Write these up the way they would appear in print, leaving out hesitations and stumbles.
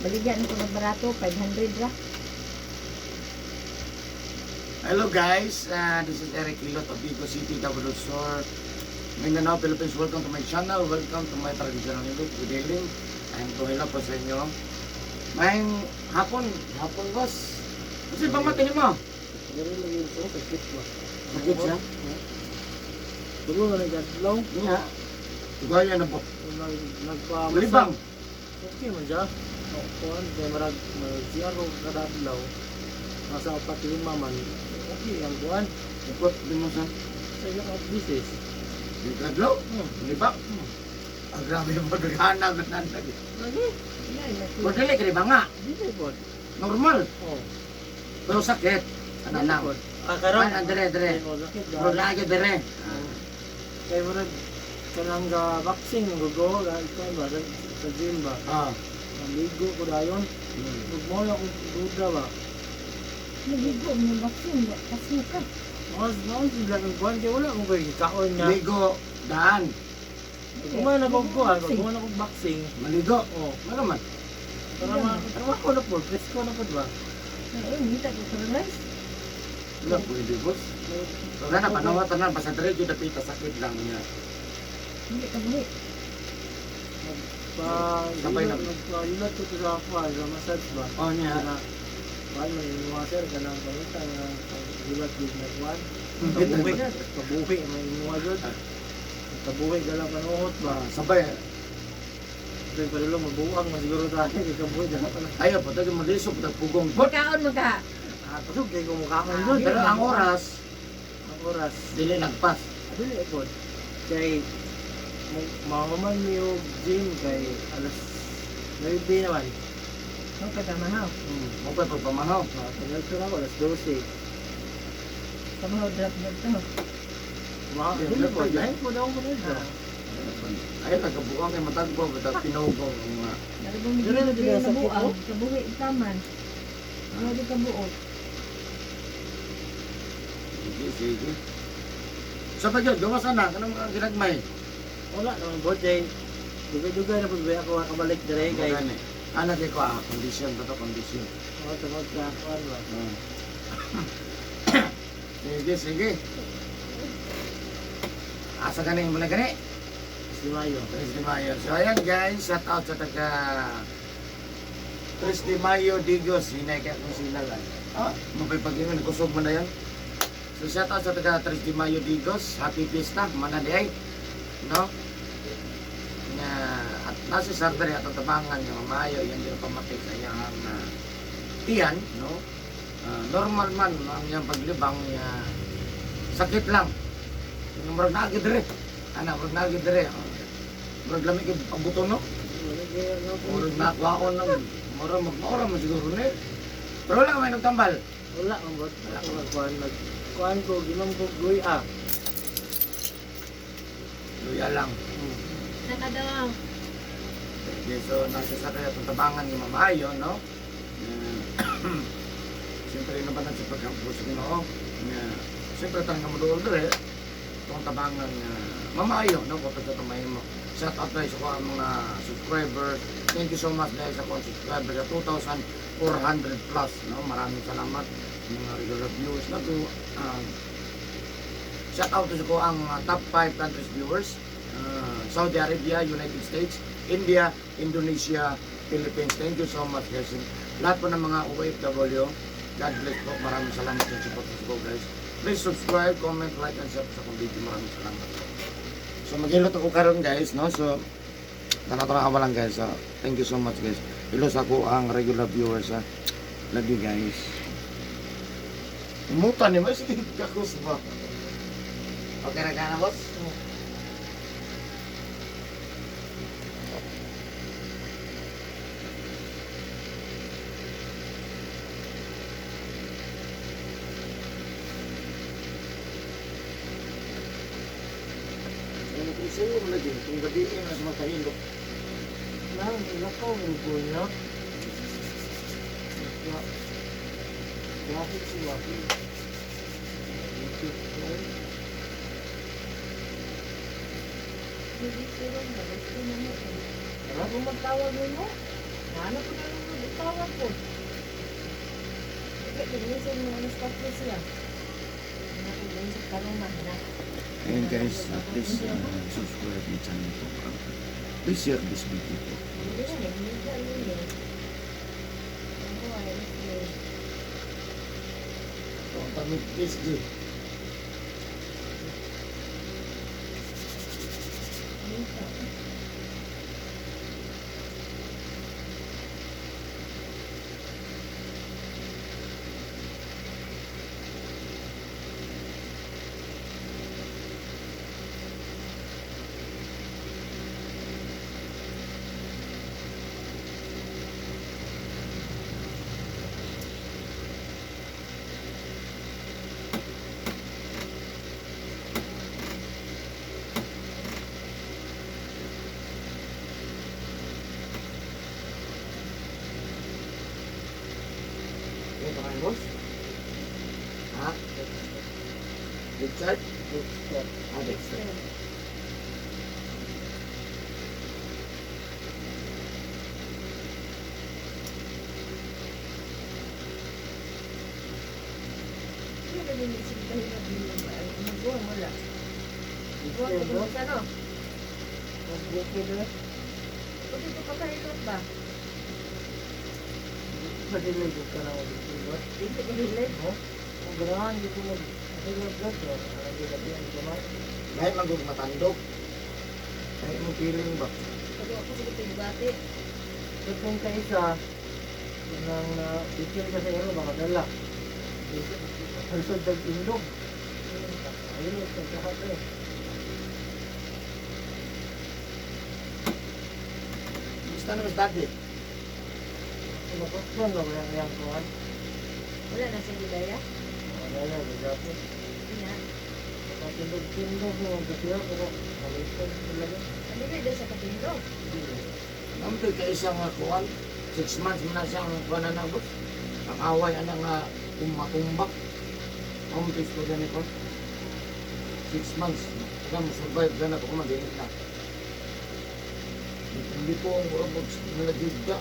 Baligyan ko ng barato, 500 ra. Hello guys, this is Eric Kilot of Vigo City, Double Sur, Mindanao, Philippines. Welcome to my channel. Welcome to my traditional look. Good evening. And to hello po sa inyo. May hapon boss. Kasi bang matingin mo? Meron lagi ito, sakit ba? Sakit siya? Dulu nga nag-adlaw. Nga. Gaya na po. Nagpa-masal. Malibang. Okay man siya. Kuhan, kaya mag-zero kada adlaw. Nasa 4-5 man. Okay, ang kuhan. Ipot, din mo sa Sa ilang at business. Bigladlaw. Malibang. Ah, grabe yung pagkakana. Lagi. Pwede ka ba nga? Dito po. Normal. Oh. Pero sakit. Ano lang. Karon. Dire. Sakit Pero ba? lagi dire. Kaya mo kanang vaccine gugo ikaw ba sa gym ba? Naligo ko dayon. Ug mo na ko duda ba? Naligo mo vaccine, kasi ka. Mas sila ng kuhan kaya wala akong kaya kaon niya. Ligo. Daan. Kumain na kong kuhan, kumain na kong vaccine. Maligo. Oh, Ano man? para ko na po, presko na po ba? Ay, minta ko sa rice. Wala, pwede boss. Wala na, panawatan na. Basta dire yung napita sakit lang niya. Hindi ka buhi. Sabay na. Nagpa-ilat ko ito sa kuhan, sa massage ba? Oh, niya. Kuhan, may mga sir, kanang pangita na ilat din na kuhan. Kabuhi. Kabuhi, may mga dyan. Kabuhi, galang panuhot ba? Sabay. Then padulong mabuang na siguro tayo kay kabuhi dala pa na. Ayaw po, tayo malisok, pugong. Magkaon mo ka. Pasok kay kumukhaon doon. Pero ang oras, Ang oras. dili nagpas. Dili po. Kay mahuman mi og gym kay alas 9 naman. Ang pagkamahaw. Mo pa pagpamahaw. Tagal ko na ako, alas 12. Sa mga drop na ito. Dili po, dahil po daw ko na ito. Ayaw, nagkabuang kay matagpo, bata pinugong. Nalibong Dili na dili sa buang. sakit mo? Kabuhi, taman. Ano di ka buot? Sige. Sa pa dyan, gawa sana, kanang mga ginagmay. Wala naman po, kay dugay-dugay na po ba ako makabalik dire kay Ano di ko condition ba to, condition. tungod ka kuan ba. Sige. Asa ka na yung mula gani? Si Mayo. 3 de Mayo. So ayan guys, shout out sa taga 3 de Mayo Digos. Hinay kaya kung sila lang. Mapipag-ingon, kusog mo na yan. So shout out sa taga 3 de Mayo Digos. Happy Fiesta, manadiay. No? Nga, at nasa sardari at tabangan yung Mayo, yan din pamatik sa iyang tiyan, no? Normal man ang iyang paglibang niya. Sakit lang. Yung marag nagid dire. Marag nagid dire. Marag lamig yung pagbuto, no? Marag nakuha ng marag mo siguro na. Pero wala ka may nagtambal. Wala ang bot. Wala ko kuan ko ginong ko guya. Luya lang. Nakadaw. Okay, so nasa sa kaya tabangan ni Mamayo, no? Siyempre na ba na sa pagkampus no? Siyempre tayo na mo dire. Itong tabangan Mamayo, no? Kung sa tumay mo. Shout out guys sa mga subscribers. Thank you so much guys sa mga subscribers sa 2,400 plus, no? Maraming salamat mga regular viewers na to. Shout out to ko ang top 5 countries viewers. Saudi Arabia, United States, India, Indonesia, Philippines. Thank you so much guys. Lahat po ng mga OFW, God bless po. Maraming salamat sa support ko guys. Please subscribe, comment, like, and share sa akong video. Maraming salamat po. So mag-ilot ako karon guys, no? So tanatara ka lang guys. So, thank you so much guys. Ilos ako ang regular viewers. Love you guys. Umutan ni mas kakus ba? Okay ra ka na boss? Sa'yo mo lagi, kung gabi ay mas matahilok. Ilakaw ang kuya. Bakit si Waki? Hindi ko lang, gusto na mo. Kung magtawag mo, ano ko na lang magtawag ko. Sige, pinisin mo ano stop ko siya. Ano ko din sa kalungan na. And guys, please subscribe my channel po. Please share this video po. Hindi na, nagmisa yun eh. Ano ay, okay. Ang tamig please, G. Minsan. Okay, ba kayo, boss? Ha? Richard? Ah, Dexter. Hindi na din yung sintahin na binubuhan mo lang. Buwan ko Dito, kung sa ano. dito na. Kung dito ka kahilot ba? Sa dilig ka na dito. Dito ka hilig. Ang ganahan dito mo. Hilot God. Ang ganahan yan kamay. Dahil matandog. Dahil mo feeling ba? Pag ako sa ito yung bati. Kung ka isa, nang bikin ka sa iyo, baka dala. Halusod ng indog. Ayun, nagkakat eh. Gusto na mas dati. Nakakot na wala yang kuhan. Wala na siyang bidaya. Wala na, dati. Hindi na. Nakatindog-tindog mo ang kasiya, pero halitod talaga. Ano ba doon sa katindog? Nampil ka isang kuwan. 6 months mo na siyang kuwan na nabot. Ang away ana nga kumbak. Nampil ko ganit ko. 6 months. Kaya mo survive ka na kung kumaginit na. Hindi po ang kurabog nalagid ka.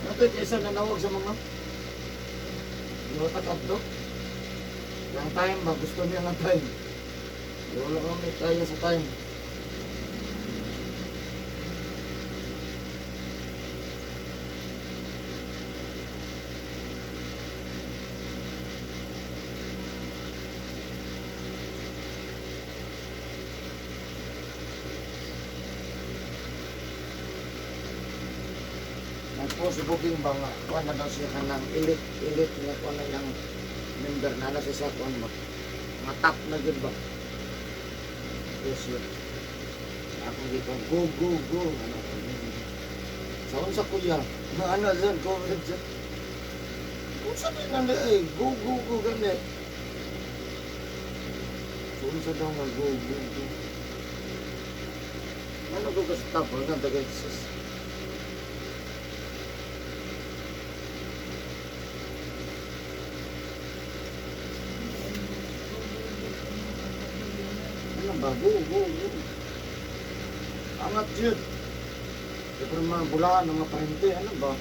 Nato yung isa nanawag sa mga Yotak up to. Yang time ba? Gusto niya ng time. Wala kami kaya sa time. Nagpo si booking ba nga kuha na daw siya ng elite nga kuha na yung member na nasa sa kuha ba mga top na good ba. Yes sir. Ako dito go ano sa unsa kuya na ano dyan comment dyan kung sabi na eh go ganit so unsa daw nga go ano ko ka sa top hanggang tagay sis. Ano ba? Go. Angat yun. Siyempre mga bulaan ng mga parente. Ano ba?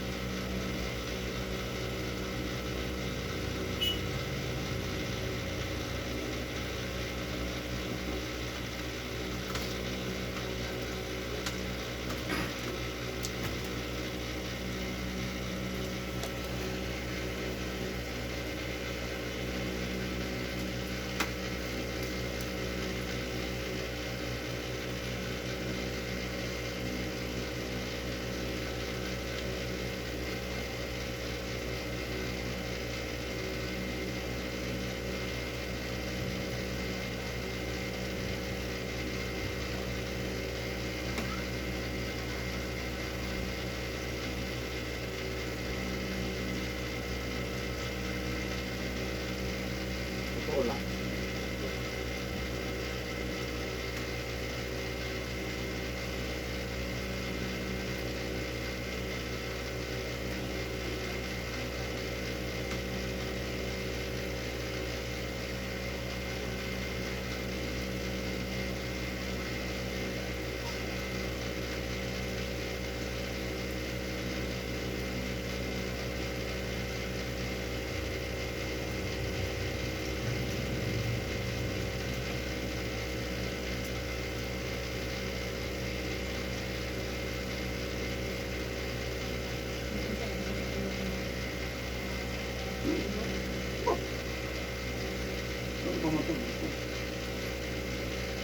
Pumutog.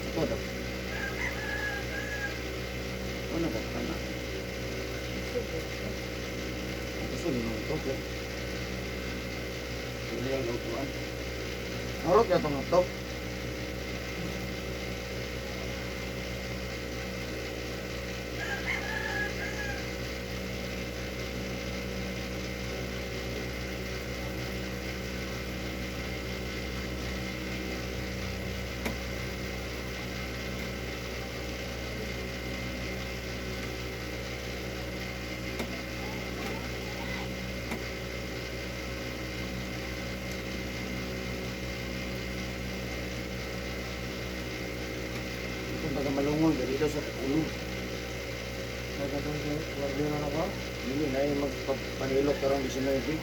Ito daw. Ano ba? Kana. Gusto nyo ito, okay. Hindi ang lutuan. Marot niya itong ito. Kung taga malungon, ganito sa ulo. Nagkatong wardero na ko. Hindi na yung magpanilok karong 19.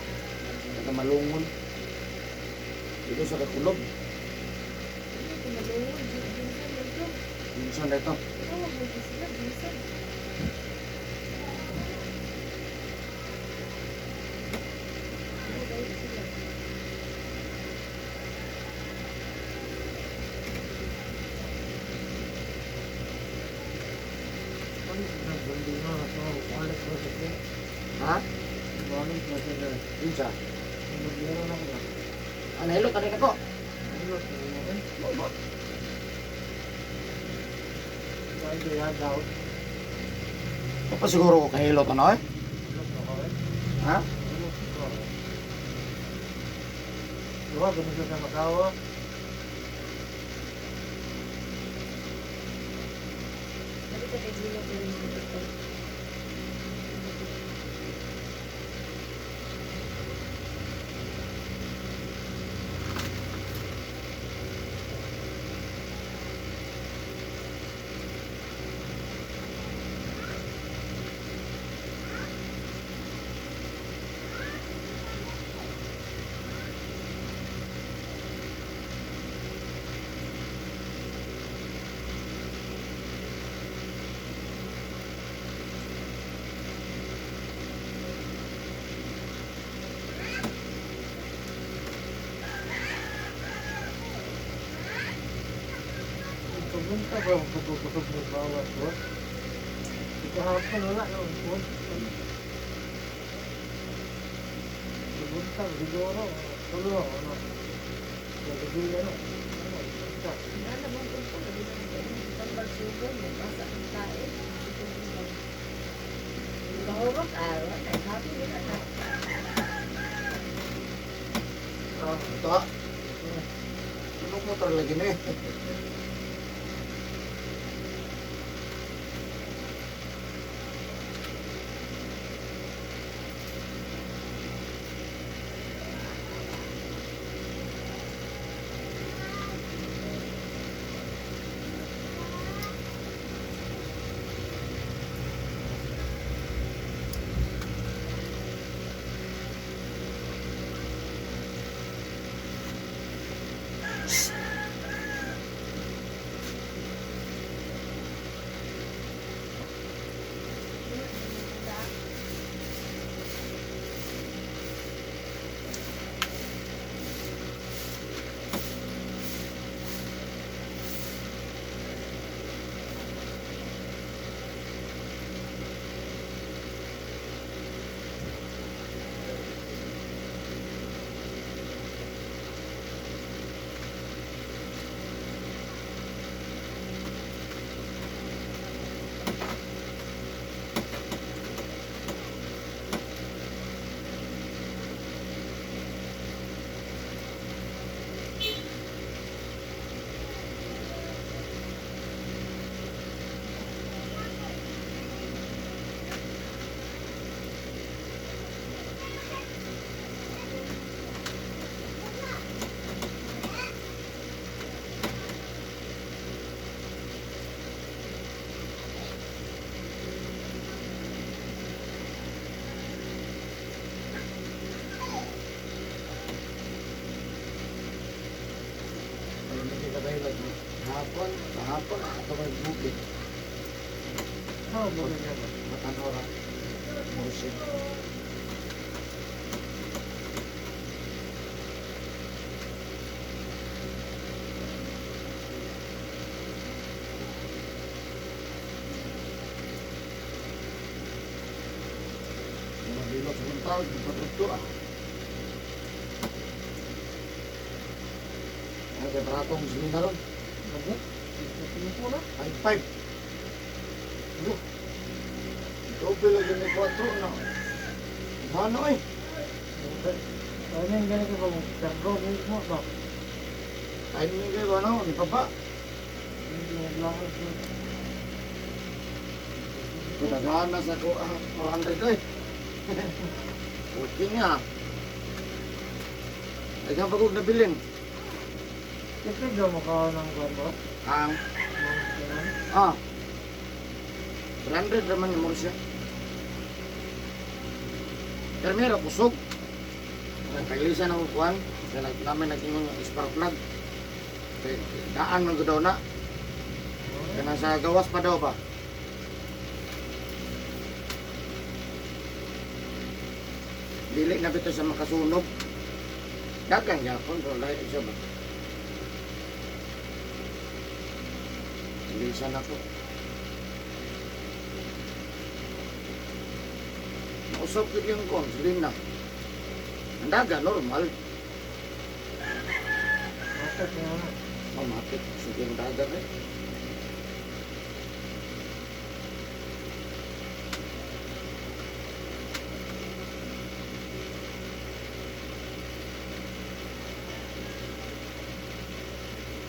Taga malungon. Dito sa kakulog. Minsan na ito. Wardero na ko. Balik ko sa ko. Ha? Balik ko sa ko. Minsan. Wardero na ko. Ano, hilok ka rin ako. Ano ko? Bobot. Why do you have doubt? Pa siguro ko kahilot ano eh? Ha? Diba, ganito sa Macau? Pumunta ba ang pagkukusog ng bawat ko? Ikahapon wala na ang po. Pumunta, siguro. Tulo, ano? Nagagila na. Ano? Pumunta. Ito ha? Tulog motor lagi na eh. Hapon, ato may bukid. How about it? Matanora. Musin. tawag, ipatuto ah. Ano kaya paratong gasolina ron? Bakit? Ito po na. 5.5. Ano? Doble lagi ni 4 na. Ano eh? Ano yung ganito ko? Tergo mo ba? Kahit mo kayo ano, ni Papa. Hindi naglakad ko. Pinagahan na sa 400 ko eh. Puti nga. Ay kang pagod na bilin. Siyempre daw makaw ng ganda. Ang, Mga 100 naman yung mo siya. Pero meron, kusog. Kailisan ako kuhan. Kaya namin naging yung spark plug. Kaya daan man ko daw na. Kaya nasa gawas pa daw ba? Dili na bito sa makasunog. Dagang yapon, pero lahat siya ba? Kailisan ako. Mausap ko yung konsulin na. Ang daga, normal. Bakit nga na? Mamatik. Sige yung daga eh.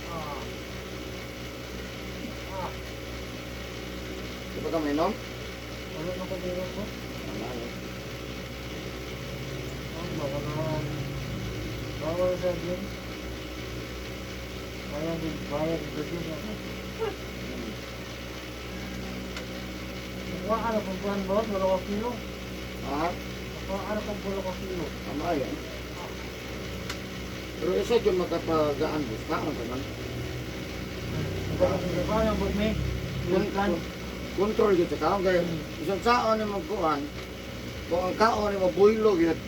Ah. Ah. Di ba ka mainom? Ano na ko meron ko? Wala eh. Baka naman. Bawal sa din. Bayad din ako. Nakuha ka na kung buwan ba? Wala ka kilo. Ha? Nakuha ka na kung wala ka kilo. Tama yan. Pero isa dyan makapagaan bus. Kaon ka man. Nakuha na kung may yung plan. Control yun sa kaon. Kaya isang kaon ni magkuhan. Kung ang kaon ni mabuylo yun.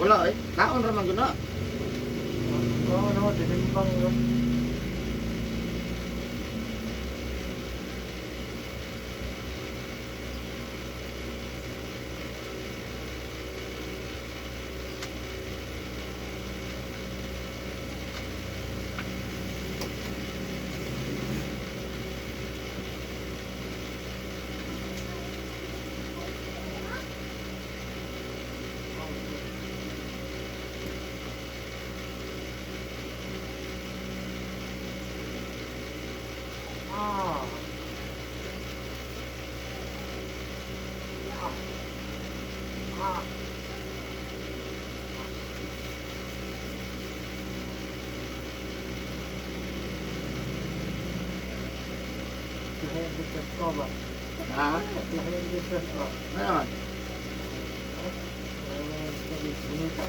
Wala eh. Kaon raman yun na. Oo naman, tinimbang yun. Ah. Ah. Dihidrat ko ba? Ha? Dihidrat ko. Ano naman? Bonita.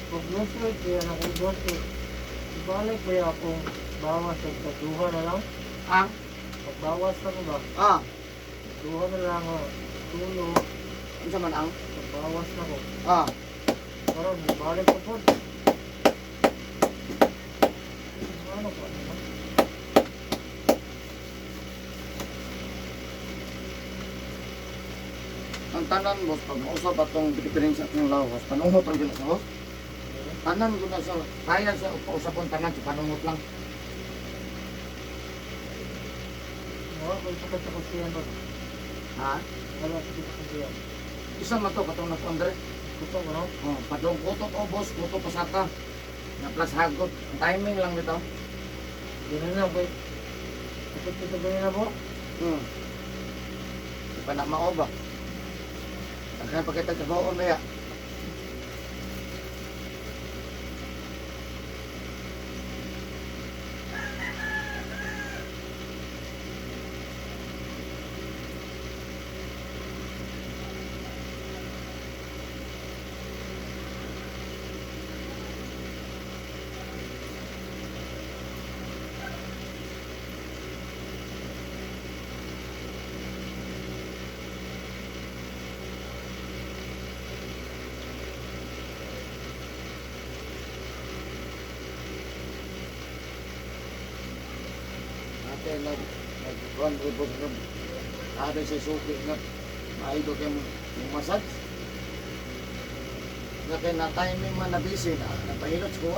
Pag nasulit kaya na kung doon ibalik kaya akong bawas sa duha na lang. Ang? Pag bawas na ko ba? Ah. Duha na lang o tulo. Ano sa man ang? Pag bawas na ko. Ah. Parang ibalik ko po. Ano pa? Ang tanan boss, pag mausap atong diferensya ng lawas, panungot rin sa boss. Tanan ko na sa, kaya sa pausapon tanan sa panungot lang. Wala ko sakit sa kusiyan ba? Ha? Wala sakit sa kusiyan. Isa man to, katong na po Andre. Gusto ko no? Oh, padong kutot o boss, kutot pasaka. Na plus hagot. Ang timing lang nito. Ganun na boy. Sakit ko sa ganyan na po. Di pa na mao ba? Ang pakita sa baon na ya. kay nagkuhan ribot na ada sa suki nga maido kay mo massage. Nga kay na timing man na busy na napahilot ko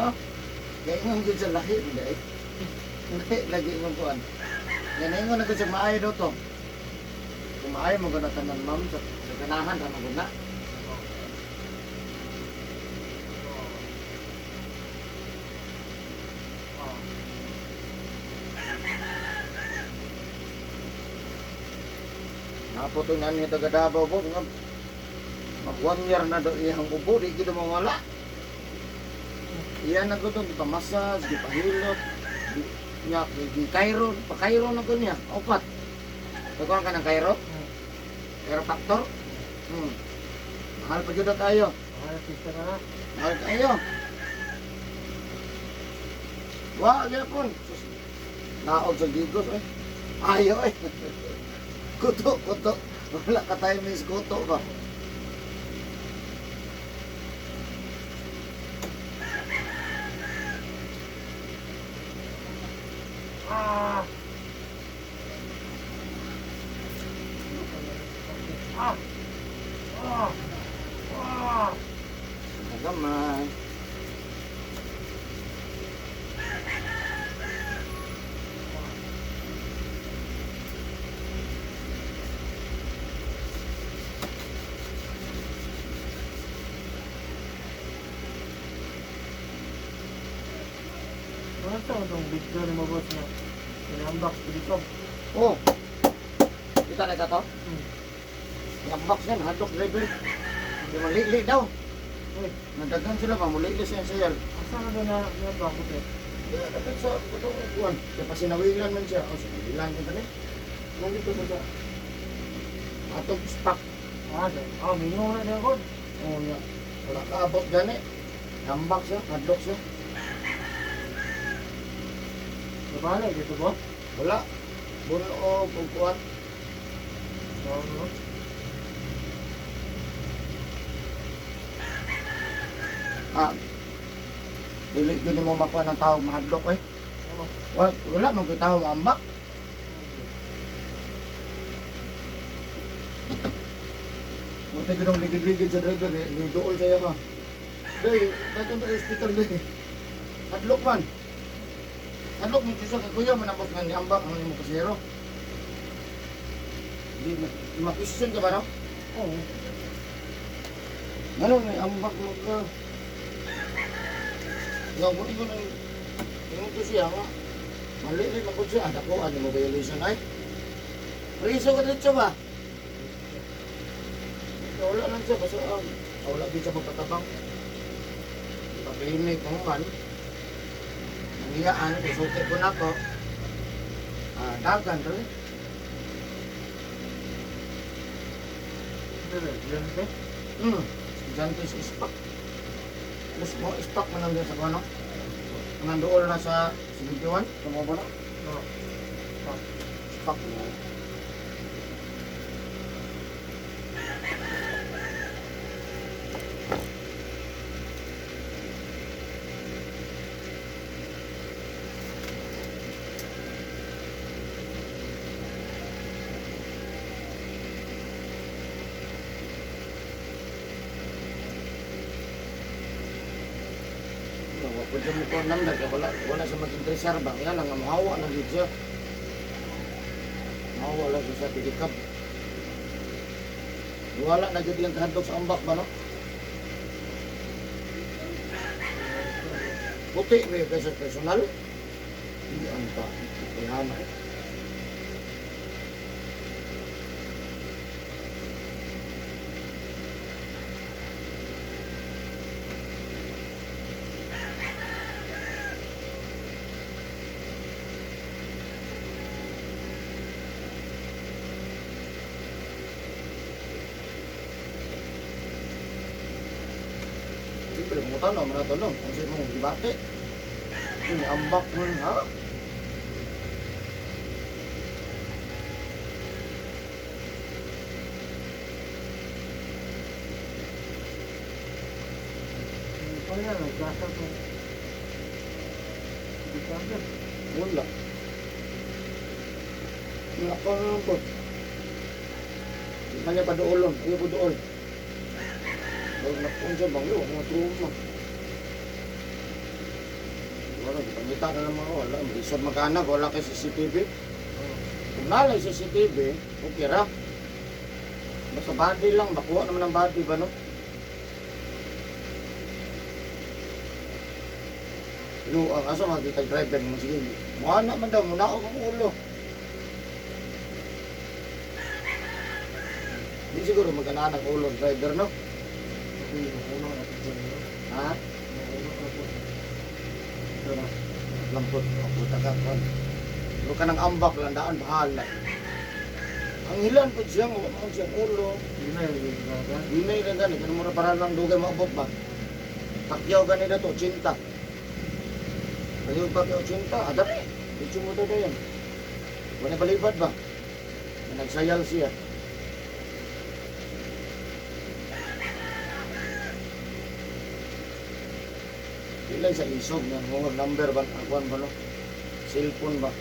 kaya nga gud sa lahi hindi. Hindi lagi mo kuan. Yan ay nga nagud sa maayo do to. Kung maayo mo gud tanan ma'am sa ganahan ta mo na. Napoto na niya taga Davao po nga mag 1 year na do iyang ubo di gid mo wala. Iya na gud di pa massage, di pa hilot, nya di Cairo, pa Cairo na gud niya. Opat. Kuan ka ng Cairo? Chiropractor? Mahal pa jud tayo. Pista na. Mahal kayo. Wa gyapon. Naog sa digos eh. Ayo eh. Kuto. Wala ka tayo miss kuto ba? Nagamay. Ano ito itong video ni mo boss na pinambak dito? Oh. Kita na ka to? Yung box yan, hotdog driver. Di malili daw. Uy, Nadagan sila pa, mulili siya sayal. asa na doon na pinambak ko ito? Di na dapat sa kutong kuwan. Kaya pa sinawilan man siya. O, sinawilan ko tali. Nandito ba siya? Atong stock. Minyo na niya ko. Oh, ya. Wala kaabot gani. Hambak siya, hotdog siya. Nabalik dito ba? Wala. Buno o pagkuhan. Oo. Dili mo makuha ng tao mahadlok eh. Wala mong tao maambak. Buti ginong ligid-ligid sa driver eh. Nidool sa'yo ka. Day, datang sa hospital day. Hadlok man. Hadlok mo siya ka kuya, manabot nga niambak ang mo kasero. Di ma-question ka ba no? Oo. Ano may ambak mo ka? Gawin ko nang tingin ko siya nga. Mali na ko siya. Ada ko, ano mo violation ay? Riso ka dito ba? Wala lang siya. Basta wala din siya magpatabang. Pag-inig ko man. Nangyaan, isuti ko na ko. Dagan rin. Estudyante? Estudyante sa ispak. Mas mo ispak man lang din sa kano. Nandoon na sa 71. Tama ba na? Oo. Ispak mo. Pwede mo ko nang wala sa mag-interesar ba? Kaya lang, mahawa na dito siya. Mahawa lang siya sa tilikap. Wala na dito yung kahadlok sa ambak ba, no? Puti ba yung kaysa personal? Hindi ang pa. Kayana eh. Siyempre, kumutan na, manatulong. Kung sino mong dibate. Ini ambak mo, ha? Kaya nagkasa ko. Estudyante? Wala. Ako na po. Kanya pa doolon, ayaw po dool. Huwag napunsa bang yun, mga truma. Wala, pangita na naman, wala. Isod magkaanak, wala kay CCTV. Kung nalay CCTV, okay ra. Basta body lang, bakuha naman ang body ba, no? Ang aso magkita driver mo, sige. Mukha naman daw, muna ako kong ulo. Hindi siguro magkanahan ng ulo driver, no? Ha? Lampot, puta ka, kon. Huwag ka ng ambak, landaan, bahala. Ang hilan po siya, huwag siyang ulo. Binay na gani, kaya mo na para lang dugay maabot ba? Takyaw gani na to, cinta. Kaya ba kayo cinta? Adami, dito mo daw yan. Wala balibad ba? Nagsayal siya. Ilan sa isog ng mga number ba? Akuan ba no? Cellphone ba?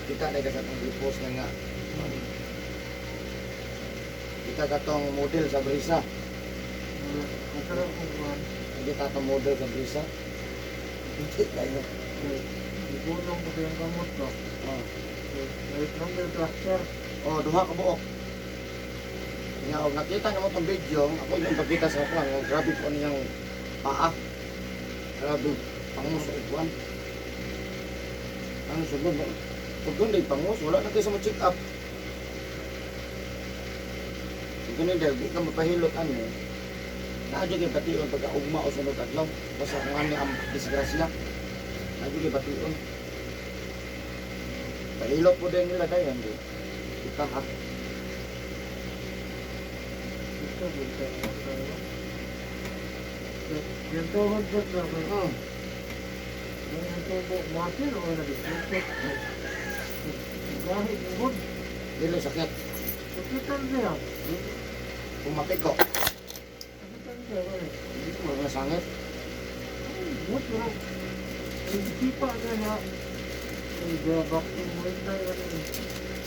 Kita na sa itong i-post na nga. Kita ka itong model sa brisa. Hindi ka itong model sa brisa. Hindi kayo. Ibulong ko yung gamot ko. Right number cluster. Duha ka buok. Nga, og nakita na mo itong video, ako yung pagkita sa ako, grabe ko niyang paa. Grabe, pangus o ikuan. Ano sugod ba? Pagkun day pangus, wala na kayo sa check up. Ganun dahil, di ka mapahilot ano eh. Naadyo kayo patiyon pagka-ugma o sunod adlaw. Basta kung ano ang disgrasya. Naadyo kayo patiyon. Pahilot po din nila dahil, hindi. Kita ha. Ito, yung tuhod ko sa yung tuhod masin o nag-isipot. Kahit good. Dili sakit. Sakitan siya. Pumatik ko. Sakitan siya. Hindi ko mga sangit. Good bro. Sipa ka na. Gabak yung muay thai.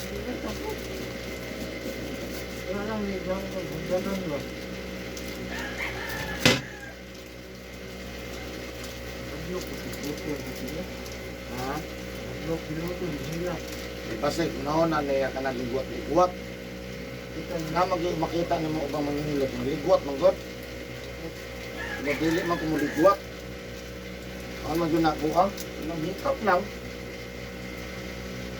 Sige tapos. Wala lang ibang ganun ba? Aglok ko si Puto sila. Ha? Aglok piloto nila. Kasi naon niya ka nagligwat-ligwat. Na makita ni mo ubang mangingilit. Ligwat, manggod. Madili man kumuligwat. Ano man yun nakuha? Nanghikap lang.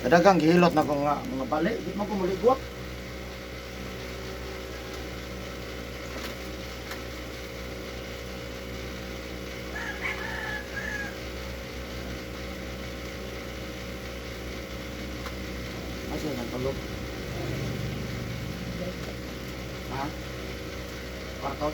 Kadagang gihilot na ko nga mga bali. Di man kumuligwat. Asa nang tulog? Ha? Kwarto?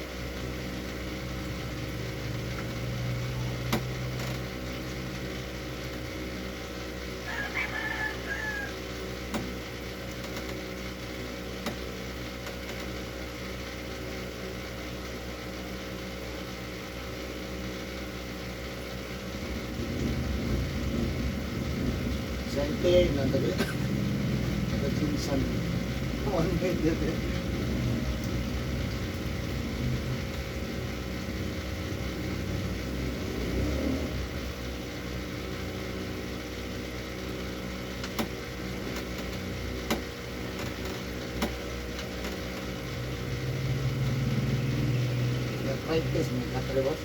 Sente, nandali. Nagkinsan. 1 minute eh. Right test mo, katribos.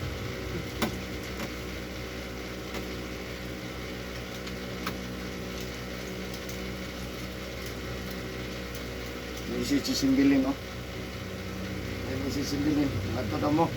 May isisimbilin, oh. May isisimbilin. Ato na mo.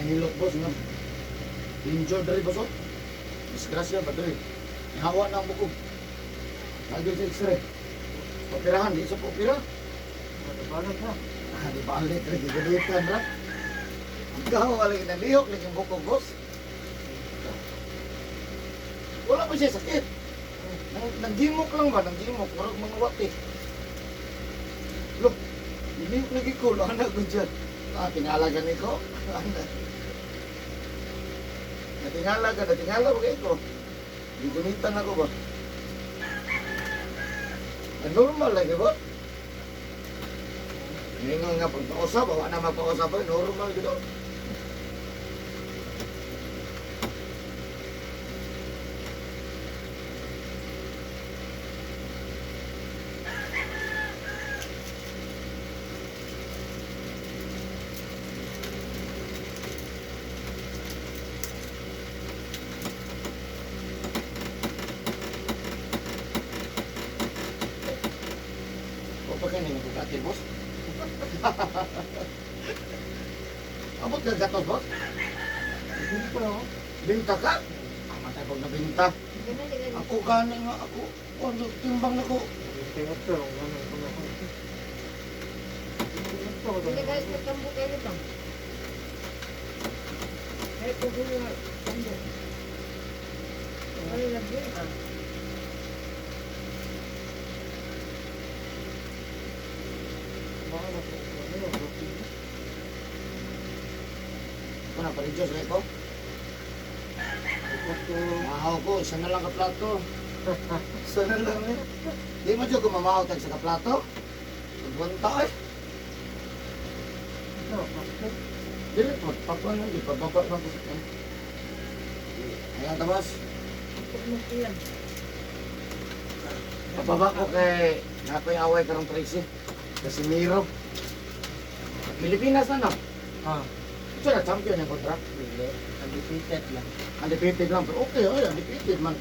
nahilot boss nga. Injured rin boss. Disgrasya ba rin? Hawa na ang bukog. Lagi sa x-ray. Operahan, di sa opera. Balik na. Di balik, lagi galitan ra. Ikaw, alay na lihok, lagi ang bukog boss. Wala pa siya sakit. Nag-gimok lang ba? Nag-gimok. Marag mga wati. Look, gimok lagi ko. Anak ko dyan. Tingalagan ko. Natingala ba kayo ko? Gigunitan ako ba? Normal lagi ba? Hindi nga pagpausap, wala na magpausap ba? Normal gitu. Pakai nih bukatin bos. Abot ka gatos bos? Hindi pa ako. Binta ka? Amatay pag nabinta. Ganun, ganun. Ako gani nga ako. Ano, timbang na ko. Tingnan ko lang. Ganun ko na ako. Tingnan ko Hindi lang. kahit magkambo kayo nito. Kahit kung gulo nga, kambo. Ano lang yun, ah. Baka na po. Ano, roti. Ano pa rin Diyos na ito? Ito. Mahaw ko, isa na lang ka plato. Isa na lang eh. Di mo dyan kumamahaw tag sa kaplato? Pagwanta eh. Ito, plastic. Dili po, pakuan lang, di pa baba na ko. Ayan tabas. Pagmuk yan. Pababa ko kay nakoy away karong Tracy. Kasi Miro. Pilipinas na no? Ah, Ito na champion yung kontra. hindi. Undefeated lang. Undefeated lang. Pero okay, oh, undefeated man.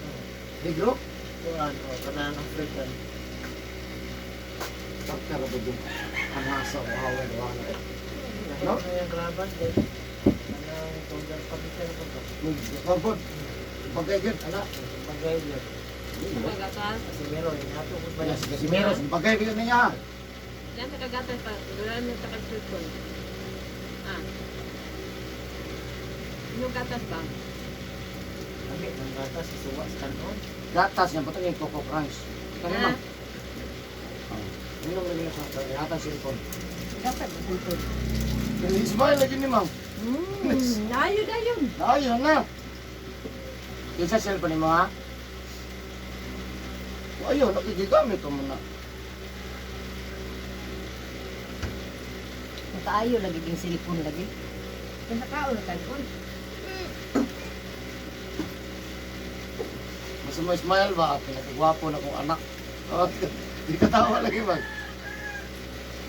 Ligro. Ito ano, kanang African. Sakta ka ba dun? Ang hasa, wow, wow. No? Ano yung kalaban din? Kanang tunggal pagkikin ko to. Pagpod. Pagkaigid, anak. Bagay yun. Magatas. Kasi meron, inato ko ba Wala si Casimiro, pagkaigid niya. Yan sa kagatas pa. Doon na sa kagsulpon. Ah. Yung gatas ba? Kami, ng gatas, isuwa sa kanon. Gatas niya, patang yung Coco Crunch. Kaya Ah. naman. Minum lagi na sa hatang cellphone. Gatas ba dito? Ismail lagi ni Mang. Ayun na yun. Ayun na. Yung sa cellphone mo ha? Ayun, nakikigamit ko muna. Makaayo lagi yung silipon lagi. Kung nakaon na tayo. Mas mo Ismail ba? Pinakagwapo na kong anak. Oh, di ka tawa lagi ba?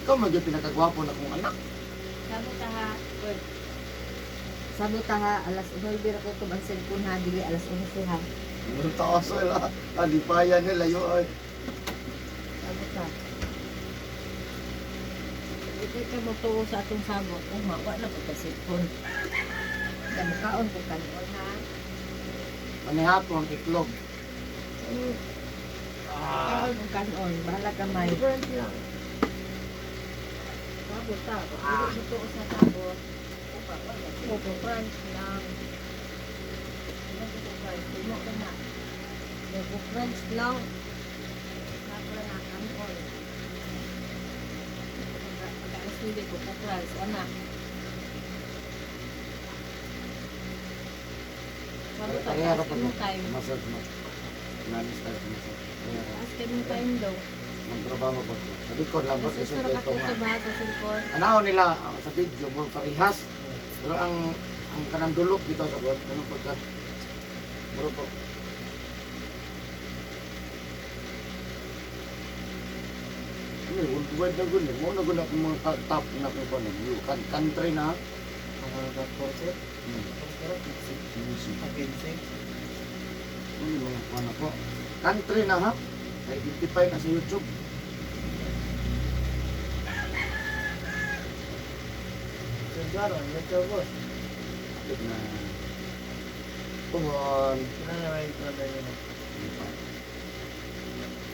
Ikaw man yung pinakagwapo na kong anak. Sabi ta ha. Good. Sabi ta ha, alas 9 ko to ang cellphone ha, dili alas 11 ha. Ang taas wala. Alipayan nila yun. Ay. Sabi ta. Ito ka mo to sa atong sabot. Oh, mawa na po ka cellphone. Kaya makaon ko kanon ha. Manihapon, itlog. Makaon ko kanon. Bahala ka may. Different lang. Sabot ta. Pag mo to sa sabot. Coco Crunch lang. Mo ka na. Coco Crunch lang. Napala na kanon. Pagkaalas hindi Coco Crunch. Anak. Sabi ta, Kaya ask mo time. Massage mo. Nani-start massage. Ask mo time daw. Magtrabaho ko. Sa likod lang ba? Kasi Sa sarap ito ako sa nga. bahat sa cellphone. Anaw nila sa video mo parehas. Pero ang kanang dulok dito sa buwan, anong pagka? Bro po. Ano, worldwide na gulo. Mo na gulo ang mga top na kung paano. Country na. Mga gatorset. Pero, Music. pag-insig. Ano yung mga paano po? Country na ha? Na-identify na sa YouTube. Yung gano'n, medyo boss. sakit na tuhon. Ano may ito na yun?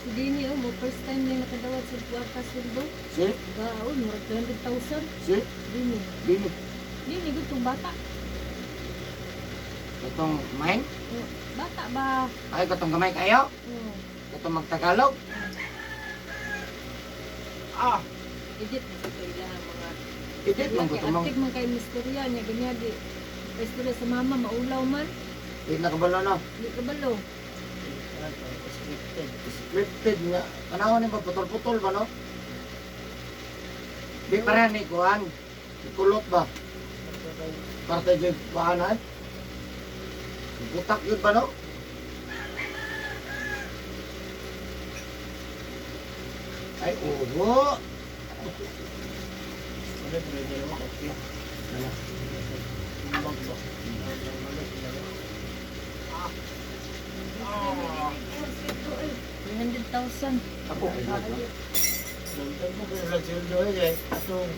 Si Dini, oh, mo first time niya nakadawat sa Puerta Surdo. Si? Gaon, murag 200,000. Si? Dini. Dini. Dini, gutong bata. Itong main? Oh, bata ba? Ay, katong gamay kayo? Oh. Katong magtagalog? Ah! Edit na sa kailangan mga... Idit man ko tumang. Aktig man kay misterya niya, ganyan di. Istorya sa mama, maulaw man. Di nakabalo na. Di kabalo. Scripted. Scripted nga. Kanawan ni ba putol-putol ba no? Di pa rin ni kuhan. Ikulot ba? Parte dyan bahanan? Butak yun ba no? Ay, uho! Ano pwede mo? Okay. Tumbang ba? Ah! 300,000. Ako, ay Nandun mo kung lang sildo eh. Atong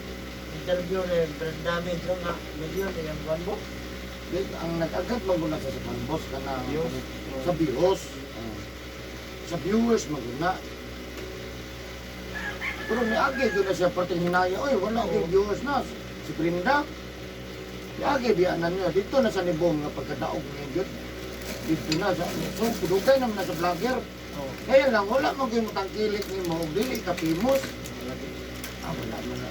interview na brand damage lang nga. Milyon yung buwan mo. ang nag-agad maguna sa boss ka na Views. sa views. Sa viewers maguna. Pero niagi doon na siya pati hinaya, oy wala ko viewers na. Si Brenda. Niagi biyanan niya. Dito na sa nibong nga pagkadaog niya yun. Dito na sa, so kudugay naman na sa vlogger. Oh. Kaya lang, wala mo kayo matangkilik ni mo, dili ka famous. Wala mo na.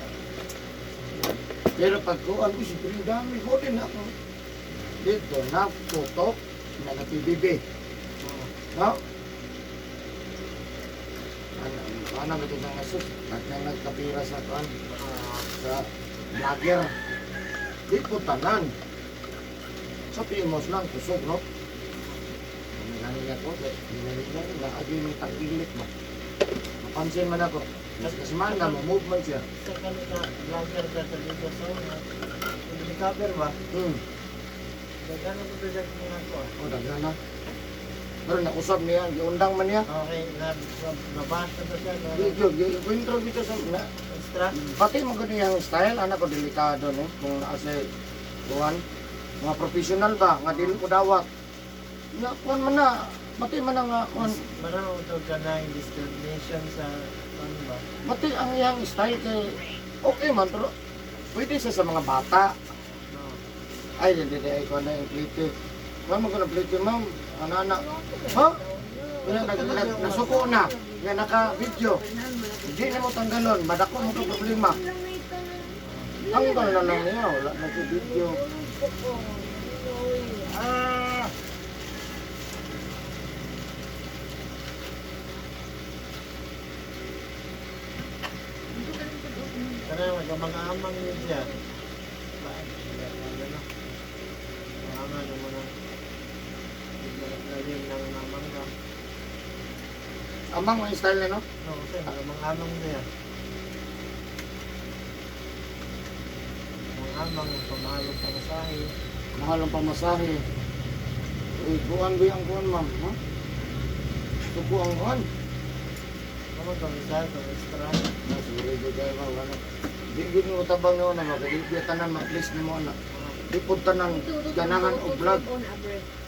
Pero pag kuhan ko si Brenda, may din ako. Dito na, tutok, na nag-PBB. No? Ano ba ito ng asus? Nagkapira sa kuhan, sa vlogger. Di po tanan. Sa famous lang, kusog, no? Nangyay ko, nangyay na agi may tangkilik mo. Mapansin man ako. Kasi man na, move man siya. Sa kanila, vlogger ka sa dito sa una. Kung di-cover ba? Gagano ko pwede ko nga ko. O, daga na. Pero nakusap niya, giundang man niya. Okay, nabasa ba siya? Intro dito sa na. Extra? Pati mo ko niyang style, anak ko delikado, no? Kung naasay, kuhan, mga professional ba, nga dili ko dawat. Na, kuhan man na, pati man na nga, kuhan, Marang ito ka na yung discrimination sa ano ba? pati ang iyang style kay, okay man, pero pwede siya sa mga bata. No. Ay, hindi, ay, kuhan na yung plite. Kuhan mo ko na plite, ma'am, anak-anak. Ha? Nasuko na, nga naka-video. Hindi na mo tanggalon, madako mo ito problema. Tanggal na lang niya, wala na si video. Ah! Karena mga-amang yun siya. Mga-amang yung mga lagyan ng amang ka. Amang ang style niya, no? No, kasi mga-amang niya. Mga-amang, pamalog pa masahe. Mahal ang pamasahe. Uy, buwan ba yung kuhan, ma'am? Ha? Suko ang kuhan. Ano ba isa? Ito, extra. Siguro yung kayo, ma'am, ano? Di gini mo tabang na una, di tanan, ma-please ni mo, anak. Di punta ng ganahan o vlog.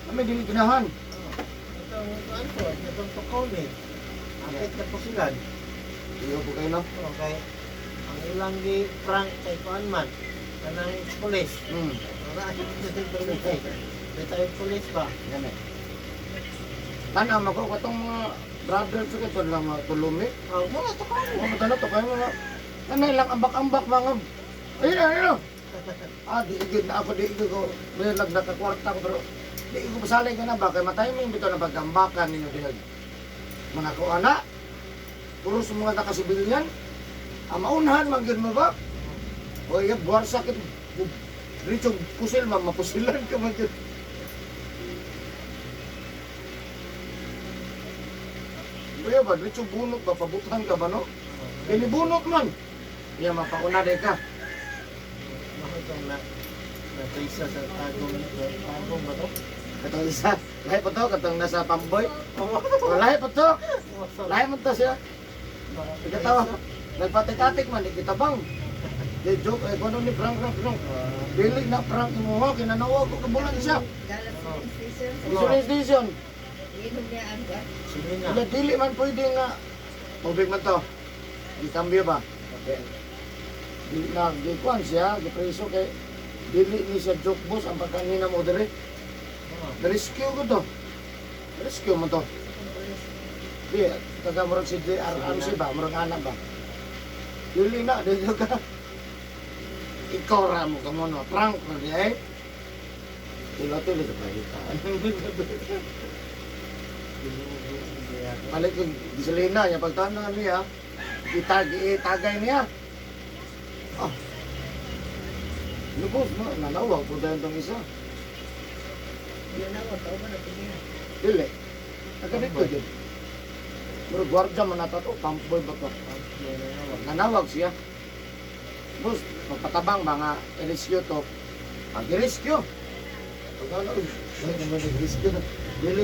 Kami dili ganahan. Ito, ano po? Itong tukol eh. Akit na po sila. Iyo po kayo, no? Okay. Ang ilang di prank kay Kuan man. Kanang pulis. Wala akit na sa pulis eh. May tayo pulis ba? Yan eh. Tanam ako, katong mga brothers ko, ito lang tulumi. Oh, wala to ka. Mga matala to kayo mga, ano lang, ambak-ambak mga, ayun na, ayun na. Di igid na ako, di igid ko, may nagkakwarta ko, pero di igid ko pasalay ka na ba, kaya matayaming bito na pag-ambakan ninyo dihag. Mga ko anak, puro sa mga nakasibilyan, maunahan man yun mo ba? O iya, buwar sakit, ritsong pusil, mapusilan ka man yun. Kuya ba, ritsong bunot ba, pabutan ka ba, no? Binibunot man. Iya, mapauna de ka. Makitong na-trace sa tagong ba to? Katong isa, lahi pa to, katong nasa pamboy. O, lahi pa to. Lahi mo to siya. Ikatawa, nagpatik-atik man, ikitabang. Di joke, eh, kung ano ni prank. Dili na prank mo ha, kinanawa ko kabulan siya. Galat sa station. Isolation. Inom niya ang gat. Sige na. Kaya dili man pwede nga. Mabig man to. Gikambyo ba? Dili na, gikuan siya, gipreso kay dili ni siya joke boss ang pagkanina mo dire. Rescue ko to. Rescue mo to. Di, taga murag si JRRC ba? Murag anak ba? Dili na, dili ka. Ikaw ra mo ka mo no. Prank na niya eh. Tilo-tilo sa pahitaan. Balik yung gasolina niya, pagtanda niya, itagay niya. Ah. Lubos mo, nanawag po dahil itong isa. Yun na, wag ka ba na tingin. Dili. Nagkabit ko dyan. Pero gwardiya man nato to, pamboy ba to? Nanawag siya. Bus, magpatabang mga i-rescue to. Mag-rescue. Pagkano, rescue. Dili.